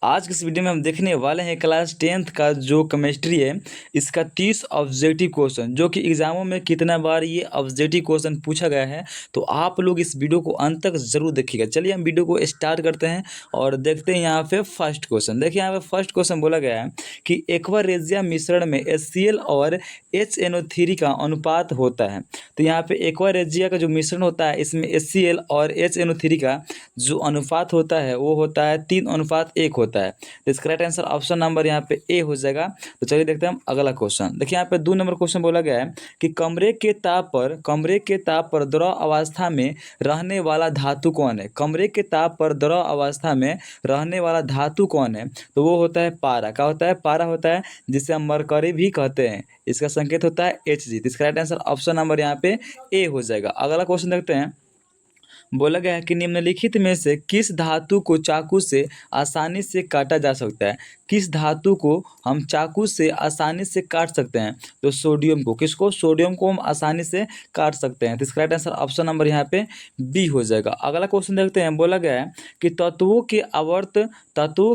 आज के इस वीडियो में हम देखने वाले हैं क्लास 10th का जो केमिस्ट्री है इसका 30 ऑब्जेक्टिव क्वेश्चन, जो कि एग्जामों में कितना बार ये ऑब्जेक्टिव क्वेश्चन पूछा गया है। तो आप लोग इस वीडियो को अंत तक जरूर देखिएगा। चलिए हम वीडियो को स्टार्ट करते हैं और देखते हैं यहाँ पे फर्स्ट क्वेश्चन। देखिए यहाँ पे फर्स्ट क्वेश्चन बोला गया है कि एक्वा रेजिया मिश्रण में HCl और HNO3 का अनुपात होता है। तो यहाँ पे एक्वा रेजिया का जो मिश्रण होता है इसमें HCl और HNO3 का जो अनुपात होता है वो होता है 3:1 होता है। तो इसका राइट आंसर ऑप्शन नंबर यहाँ पे ए हो जाएगा। तो चलिए देखते हैं हम अगला क्वेश्चन। देखिए यहाँ पे 2 नंबर क्वेश्चन बोला गया है कि कमरे के ताप पर द्रव अवस्था में रहने वाला धातु कौन है। कमरे के ताप पर द्रव अवस्था में रहने वाला धातु कौन है। तो वो होता है पारा। क्या होता है? पारा होता है, जिसे हम मरकरी भी कहते हैं। इसका संकेत होता है Hg। तो इसका राइट आंसर ऑप्शन नंबर यहाँ पे ए हो जाएगा। अगला क्वेश्चन देखते हैं। बोला गया है कि निम्नलिखित में से किस धातु को चाकू से आसानी से काटा जा सकता है। किस धातु को हम चाकू से आसानी से काट सकते हैं। तो सोडियम को। किसको? सोडियम को हम आसानी से काट सकते हैं। तो इसका राइट आंसर ऑप्शन नंबर यहाँ पे बी हो जाएगा। अगला क्वेश्चन देखते हैं। बोला गया है कि तत्वों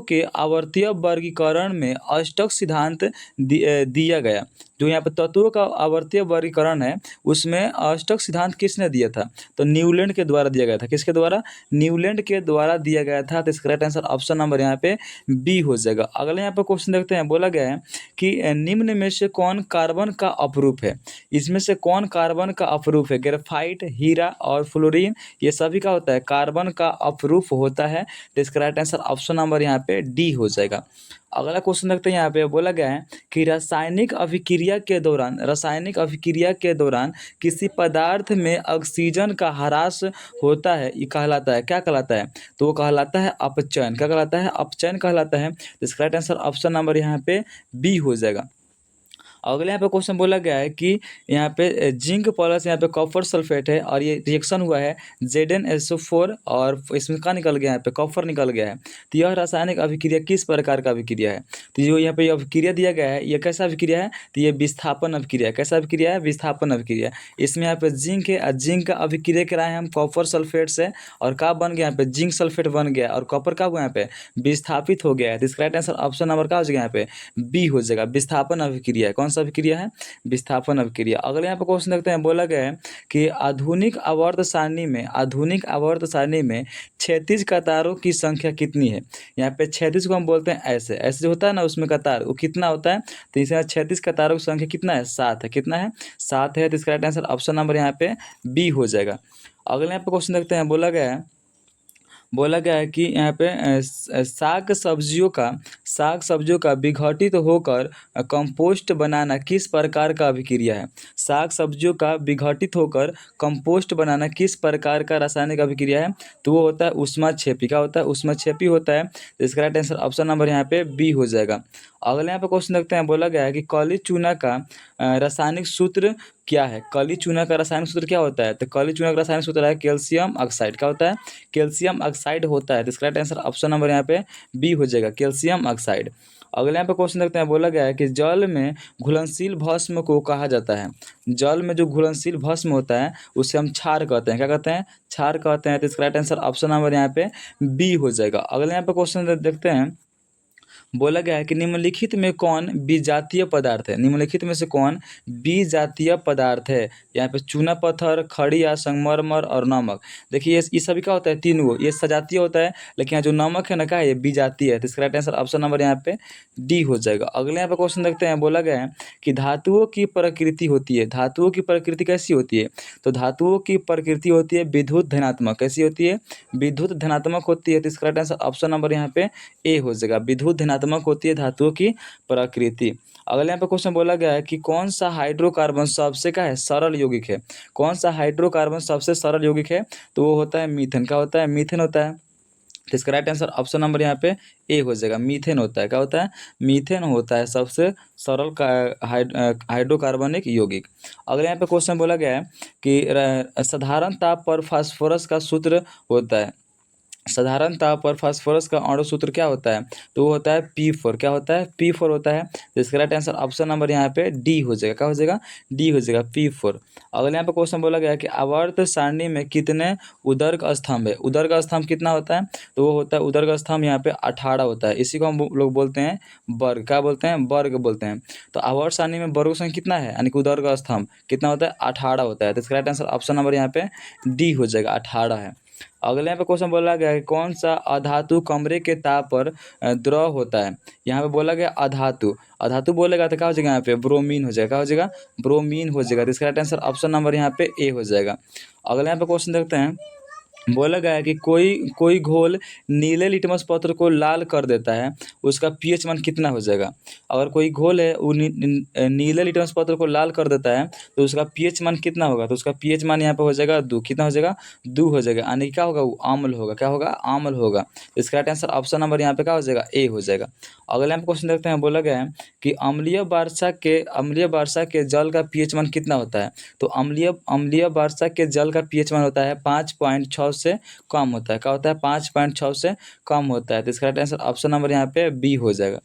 के आवर्तीय वर्गीकरण में अष्टक सिद्धांत दिया गया। जो यहाँ पे तत्वों का आवर्तीय वर्गीकरण है उसमें अष्टक सिद्धांत किसने दिया था। तो न्यूलैंड के द्वारा दिया गया था। किसके द्वारा? न्यूलैंड के द्वारा दिया गया था। तो इसका राइट आंसर ऑप्शन नंबर यहाँ पे बी हो जाएगा। अगले यहाँ पे क्वेश्चन देखते हैं। बोला गया है कि निम्न में से कौन कार्बन का अपरूप है। इसमें से कौन कार्बन का अपरूप है। ग्रेफाइट, हीरा और फ्लोरीन, ये सभी का होता है कार्बन का अपरूप होता है। तो इसका राइट आंसर ऑप्शन नंबर यहाँ पे डी हो जाएगा। अगला क्वेश्चन देखते हैं। यहाँ पे बोला गया है कि रासायनिक अभिक्रिया के दौरान किसी पदार्थ में ऑक्सीजन का ह्रास होता है, ये कहलाता है, क्या कहलाता है। तो वो कहलाता है अपचयन। क्या कहलाता है? अपचयन कहलाता है। तो इसका राइट आंसर ऑप्शन नंबर यहाँ पे बी हो जाएगा। अगले यहाँ पे क्वेश्चन बोला गया है कि यहाँ पे जिंक प्लस यहाँ पे कॉपर सल्फेट है और ये रिएक्शन हुआ है ZnSO4 और इसमें क्या निकल गया है? यहाँ पे कॉपर निकल गया है। तो यह रासायनिक अभिक्रिया किस प्रकार का अभिक्रिया है। तो जो यहाँ पे अभिक्रिया दिया गया है ये कैसा अभिक्रिया है। तो ये विस्थापन अभिक्रिया है। कैसा अभिक्रिया है? विस्थापन अभिक्रिया। इसमें यहाँ पे जिंक है और जिंक का अभिक्रिया कराए हम कॉपर सल्फेट से और क्या बन गया? यहाँ पे जिंक सल्फेट बन गया और कॉपर का हुआ यहाँ पे विस्थापित हो गया है। तो इसका राइट आंसर ऑप्शन नंबर का हो जाएगा यहाँ पे बी हो जाएगा। विस्थापन अभिक्रिया है। कौन सा अभिक्रिया है? विस्थापन अभिक्रिया। अगले यहाँ पे क्वेश्चन देखते हैं। बोला गया है कि आधुनिक आवर्त सारणी में क्षैतिज कतारों की संख्या कितनी है। यहाँ पे क्षैतिज को हम बोलते हैं ऐसे जो होता है ना उसमें कतार, वो कितना होता है। तो इसमें क्षैतिज कतारों की संख्या कितना है? 7 है। कितना है? 7 है। तो इसका राइट आंसर ऑप्शन नंबर यहाँ पे बी हो जाएगा। अगले यहाँ पे क्वेश्चन देखते हैं। बोला गया है कि यहाँ पे साग सब्जियों का विघटित होकर कंपोस्ट बनाना किस प्रकार का अभिक्रिया है। साग सब्जियों का विघटित होकर कंपोस्ट बनाना किस प्रकार का रासायनिक अभिक्रिया है। तो वो होता है ऊष्माक्षेपी। क्या होता है? ऊष्माक्षेपी होता है। तो इसका राइट आंसर ऑप्शन नंबर यहाँ पे बी हो जाएगा। अगले यहाँ पे क्वेश्चन देखते हैं। बोला गया है कि काली चूना का रासायनिक सूत्र क्या है। काली चूना का रासायनिक सूत्र क्या होता है। तो काली चूना का रासायनिक सूत्र है कैल्शियम ऑक्साइड। क्या होता है? कैल्शियम ऑक्साइड होता है। तो इसका राइट आंसर ऑप्शन नंबर यहाँ पे बी हो जाएगा, कैल्शियम ऑक्साइड। अगले यहाँ पे क्वेश्चन देखते हैं। बोला गया है कि जल में घुलनशील भस्म को कहा जाता है। जल में जो घुलनशील भस्म होता है उसे हम क्षार कहते हैं। क्या कहते हैं? क्षार कहते हैं। तो इसका राइट आंसर ऑप्शन नंबर यहाँ पे बी हो जाएगा। अगले यहाँ पे क्वेश्चन देखते हैं। बोला गया है कि निम्नलिखित में कौन विजातीय पदार्थ है। निम्नलिखित में से कौन विजातीय पदार्थ है। यहाँ पे चूना पत्थर, खड़िया, संगमरमर और नमक। देखिए ये सभी का होता है, तीन गो। ये सजातीय होता है, लेकिन यहाँ जो नमक है ना क्या है? ये विजातीय है। तो इसका राइट आंसर ऑप्शन नंबर यहाँ पे डी हो जाएगा। अगले यहाँ पे क्वेश्चन देखते हैं। बोला गया है कि धातुओं की प्रकृति होती है। धातुओं की प्रकृति कैसी होती है। तो धातुओं की प्रकृति होती है विद्युत धनात्मक। कैसी होती है? विद्युत धनात्मक होती है। तो इसका राइट आंसर ऑप्शन नंबर यहाँ पे ए हो जाएगा। विद्युत धनात्मक होती है धातुओं की प्रकृति। अगले यहाँ पे क्वेश्चन बोला गया है कि कौन सा हाइड्रोकार्बन सबसे क्या है? सरल यौगिक है। कौन सा हाइड्रोकार्बन सबसे सरल यौगिक है। तो वो होता है मीथेन। क्या होता है? मीथेन होता है। तो इसका राइट आंसर ऑप्शन नंबर यहाँ पे ए हो जाएगा। मीथेन होता है। क्या होता है? मीथेन होता है सबसे सरल का हाइड्रोकार्बनिक यौगिक। अगले यहाँ पे क्वेश्चन बोला गया है कि साधारण ताप पर फास्फोरस का सूत्र होता है। साधारणतः पर फास्फोरस का अणु सूत्र क्या होता है? तो वो होता है P4। क्या होता है? P4 होता है। तो इसका राइट आंसर ऑप्शन नंबर यहाँ पे डी हो जाएगा। क्या हो जाएगा? डी हो जाएगा, P4। अगले यहाँ पे क्वेश्चन बोला गया है कि आवर्त सारणी में कितने उदर्ग स्तंभ है? उदर्ग स्तंभ कितना होता है? तो वो होता है उदर्ग स्तंभ यहाँ पे 18 होता है। इसी को हम लोग बोलते हैं वर्ग। क्या बोलते हैं? वर्ग बोलते हैं। तो आवर्त सारणी में वर्ग संख्या कितना है, यानी कि उदर्ग स्तंभ कितना होता है? 18 होता है। तो इसका राइट आंसर ऑप्शन नंबर यहाँ पे डी हो जाएगा, 18 है। अगले यहाँ पे क्वेश्चन बोला गया है कौन सा अधातु कमरे के ताप पर द्रव होता है? यहाँ पे बोला गया अधातु। अधातु बोलेगा तो क्या हो जाएगा? यहाँ पे ब्रोमीन हो जाएगा। क्या हो जाएगा? ब्रोमीन हो जाएगा। तो इसका राइट आंसर ऑप्शन नंबर यहाँ पे ए हो जाएगा। अगले यहाँ पे क्वेश्चन देखते हैं। बोला गया है कि कोई कोई घोल नीले लिटमस पत्र को लाल कर देता है, उसका पीएच मान कितना हो जाएगा? अगर कोई घोल है वो नीले लिटमस पत्र को लाल कर देता है तो उसका पीएच मान कितना होगा? तो उसका पीएच मान यहाँ पे हो जाएगा 2। कितना हो जाएगा? 2 हो जाएगा, यानी क्या होगा? वो अम्ल होगा। क्या होगा? अम्ल होगा। इसका राइट आंसर ऑप्शन नंबर यहाँ पे क्या हो जाएगा? ए हो जाएगा। अगले यहाँ पे क्वेश्चन देखते हैं। बोला गया है कि अम्लीय वर्षा के जल का पीएच मान कितना होता है? तो अम्लीय वर्षा के जल का पीएच मान होता है 5.6 से कम होता है। क्या होता है? 5.6 से कम होता है। तो इसका राइट आंसर ऑप्शन नंबर यहाँ पे बी हो जाएगा।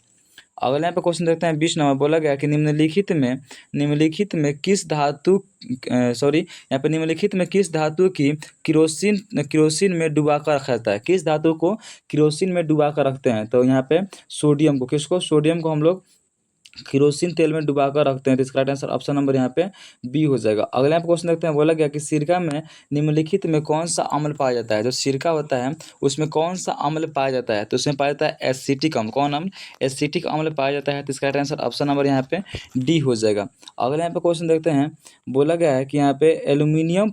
अगले यहाँ पे क्वेश्चन देखते हैं 20 नंबर। बोला गया कि निम्नलिखित में किस धातु की किरोसिन में डुबा कर रखा जाता है? किस धातु को किरोसिन में डुबा कर रखते हैं? तो यहाँ पे सोडियम को। किसको? सोडियम को हम लोग केरोसिन तेल में डुबाकर रखते हैं। तो इसका राइट आंसर ऑप्शन नंबर यहाँ पे बी हो जाएगा। अगले यहाँ पे क्वेश्चन देखते हैं। बोला गया कि सिरका में निम्नलिखित में कौन सा अम्ल पाया जाता है? जो सिरका होता है उसमें कौन सा अम्ल पाया जाता है? तो उसमें पाया जाता है एसिटिक अम्ल। कौन अम्ल? एसिटिक अम्ल पाया जाता है। तो इसका राइट आंसर ऑप्शन नंबर यहाँ पे डी हो जाएगा। अगले यहाँ पे क्वेश्चन देखते हैं। बोला गया है कि यहाँ पे एल्युमिनियम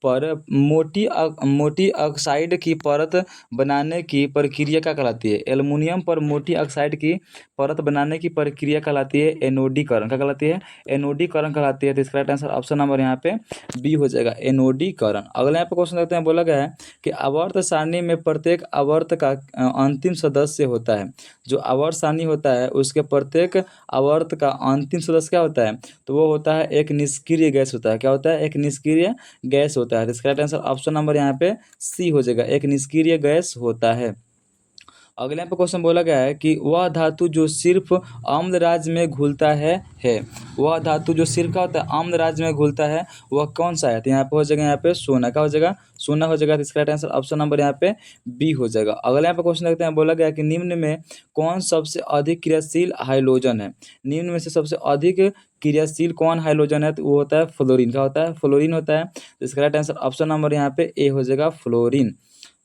पर मोटी ऑक्साइड की परत बनाने की प्रक्रिया क्या कहलाती है? एल्युमिनियम पर मोटी ऑक्साइड की परत बनाने की प्रक्रिया कहलाती है एनोडीकरण। क्या कहलाती है? एनोडीकरण कहलाती है। तो इसका राइट आंसर ऑप्शन नंबर यहाँ पे बी हो जाएगा, एनोडीकरण। अगले यहाँ पे क्वेश्चन देखते हैं। बोला गया है कि आवर्त सारणी में प्रत्येक आवर्त का अंतिम सदस्य होता है। जो आवर्त सारणी होता है उसके प्रत्येक आवर्त का अंतिम सदस्य क्या होता है? तो वो होता है एक निष्क्रिय गैस होता है। क्या होता है? एक निष्क्रिय गैस होता है। तो इसका राइट आंसर ऑप्शन नंबर यहाँ पे सी हो जाएगा, एक निष्क्रिय गैस होता है। अगले यहाँ पे क्वेश्चन बोला गया है कि वह धातु जो सिर्फ अम्ल राज्य में घुलता है वह धातु जो सिर्फ क्या होता है? अम्ल राज्य में घुलता है, वह कौन सा है? तो यहाँ पे हो जाएगा यहाँ पे सोना। क्या हो जाएगा? सोना हो जाएगा। तो इसका राइट आंसर ऑप्शन नंबर यहाँ पे बी हो जाएगा। अगले यहाँ पे क्वेश्चन देखते हैं। बोला गया कि निम्न में कौन सबसे अधिक क्रियाशील हाइड्रोजन है? निम्न में से सबसे अधिक क्रियाशील कौन हाइड्रोजन है? तो वो होता है फ्लोरीन। क्या होता है? फ्लोरीन होता है। तो इसका राइट आंसर ऑप्शन नंबर यहाँ पे ए हो जाएगा, फ्लोरीन।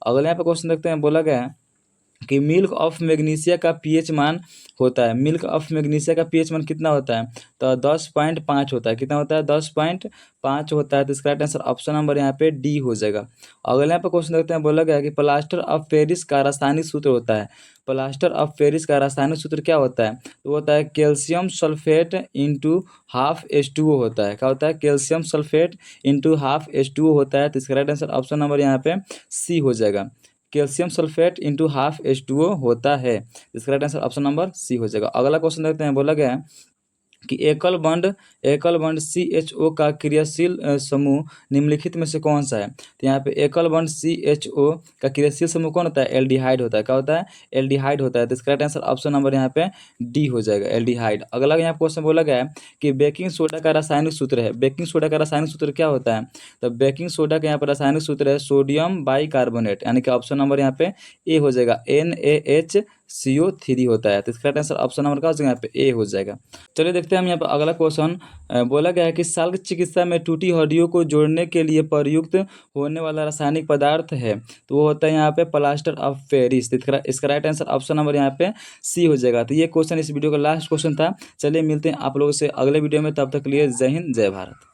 अगले यहाँ पे क्वेश्चन देखते हैं। बोला गया है कि मिल्क ऑफ मैग्नीशिया का पीएच मान होता है। मिल्क ऑफ मैग्नीशिया का पीएच मान कितना होता है? तो 10.5 होता है। कितना होता है? 10.5 होता है। तो इसका राइट आंसर ऑप्शन नंबर यहाँ पे डी हो जाएगा। अगले यहाँ पे क्वेश्चन देखते हैं। बोला गया कि प्लास्टर ऑफ पेरिस का रासायनिक सूत्र होता है। प्लास्टर ऑफ पेरिस का रासायनिक सूत्र क्या होता है? तो वो होता है calcium sulphate into half H2O होता है। क्या होता है? Calcium sulphate into half H2O होता है। तो इसका राइट आंसर ऑप्शन नंबर यहाँ पे सी हो जाएगा, calcium sulphate into half H2O होता है। इसका right answer option number C हो जाएगा। अगला क्वेश्चन देखते हैं। बोला गया है कि एकल बंड CHO का क्रियाशील समूह निम्नलिखित में से कौन सा है? तो यहाँ पे एकल बंड CHO का क्रियाशील समूह कौन होता है? एल्डिहाइड होता है। क्या होता है? एल्डिहाइड होता है। तो इसका राइट आंसर ऑप्शन नंबर यहाँ पे डी हो जाएगा, एल्डिहाइड। अगला यहाँ क्वेश्चन बोला गया है कि बेकिंग सोडा का रासायनिक सूत्र है। बेकिंग सोडा का रासायनिक सूत्र क्या होता है? तो बेकिंग सोडा का यहाँ पर रासायनिक सूत्र है सोडियम बाइकार्बोनेट, यानी कि ऑप्शन नंबर यहाँ पे ए हो जाएगा, NaHCO3 होता है। तो इसका राइट आंसर ऑप्शन नंबर का हो जाएगा यहाँ पे ए हो जाएगा। चलिए देखते हैं हम यहाँ पर अगला क्वेश्चन। बोला गया है कि शल्य चिकित्सा में टूटी हड्डियों को जोड़ने के लिए प्रयुक्त होने वाला रासायनिक पदार्थ है, तो वो होता है यहाँ पे प्लास्टर ऑफ पेरिस। इसका राइट आंसर ऑप्शन नंबर यहाँ पे सी हो जाएगा। तो ये क्वेश्चन इस वीडियो का लास्ट क्वेश्चन था। चलिए मिलते हैं आप लोगों से अगले वीडियो में, तब तक के लिए जय हिंद, जय भारत।